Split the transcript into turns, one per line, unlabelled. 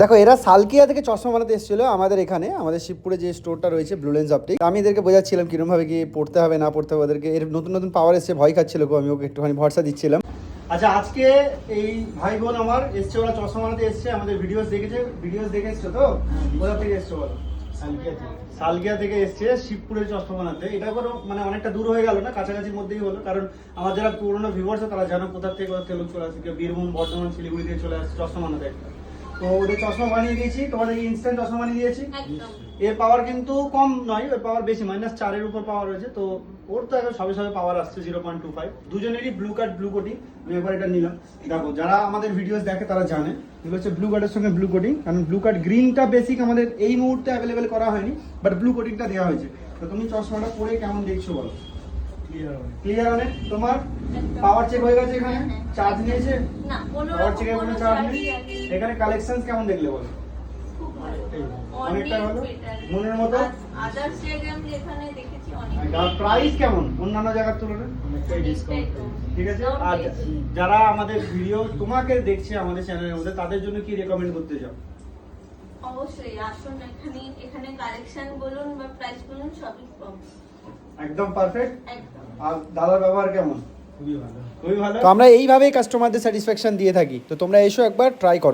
দেখো এরা সালকিয়া থেকে চশমা বানাতে এসেছিলো আমাদের এখানে, আমাদের শিবপুরে যে স্টোরটা রয়েছে ব্লু লেন্স অপটিক। আমি এদেরকে বোঝাচ্ছিলাম কিরমভাবে কি পড়তে হবে না পড়তে হবে, ওদেরকে এর নতুন নতুন পাওয়ার এসছে, ভয় খাচ্ছিল গো, আমি ওকে একটুখানি ভরসা দিচ্ছিলাম। আচ্ছা আজকে এই ভাই বোন আমার এসছে, ওরা চশমা বানাতে এসছে, আমাদের ভিডিওস দেখে এসছো তো? কোথা থেকে এসছো বলো? সালকিয়া থেকে এসছে শিবপুরে চশমা বানাতে। এটা কোনো মানে অনেকটা দূর হয়ে গেল না, কাছাকাছির মধ্যেই হলো, কারণ আমার যারা পুরোনো ভিউয়ার্স তারা জানো কোথা থেকে লোক চলে আসছে, বীরভূম, বর্ধমান, শিলিগুড়ি থেকে চলে আসছে চশমা বানাতে। তো ওদের চশমা বানিয়ে দিয়েছি, তোমাদের ইনস্ট্যান্ট চশমা বানিয়ে দিয়েছি। এর পাওয়ার কিন্তু কম নয়, ওর পাওয়ার বেশি, -4 উপর পাওয়ার রয়েছে। তো ওর তো এখন সবে পাওয়ার আসছে 0.25। দুজনেরই ব্লু কার্ড ব্লু কোটিং। আমি একবার এটা নিলাম, দেখো যারা আমাদের ভিডিওস দেখে তারা জানে এগুলো হচ্ছে ব্লু কার্ডের সঙ্গে ব্লু কোটিং, কারণ ব্লু কার্ড গ্রিনটা বেসিক আমাদের এই মুহূর্তে অ্যাভেলেবেল করা হয়নি, বাট ব্লু কোটিংটা দেওয়া হয়েছে। তো তুমি চশমাটা পরে কেমন দেখছো বলো? ক্লিয়ার অনেক। তোমার পাওয়ার চেক হয়ে গেছে, এখানে চার্জ নিয়েছে
না,
পাওয়ার চেকের কোনো চার্জ নেই। এখানে কালেকশনস কেমন দেখলে বলো? অনেকটা ভালো, মনের মতো।
আদার্স জায়গায় আমি এখানে দেখেছি অনেক।
আর প্রাইস কেমন অন্যান্য জায়গার তুলনায়? অনেকটাই ডিসকাউন্ট। ঠিক আছে। আর যারা আমাদের ভিডিও তোমাকে দেখছে আমাদের চ্যানেলের মধ্যে, তাদের জন্য কি রেকমেন্ড করতে চাও?
অবশ্যই আসুন, এখানে কালেকশন বলুন বা প্রাইস বলুন সবই কম,
একদম পারফেক্ট।
একদম।
আর দাদার ব্যবহার কেমন?
খুবই ভালো।
খুবই ভালো। তো আমরা এইভাবেই কাস্টমারদের স্যাটিসফ্যাকশন দিয়ে থাকি, তো তোমরা এসো একবার ট্রাই করো।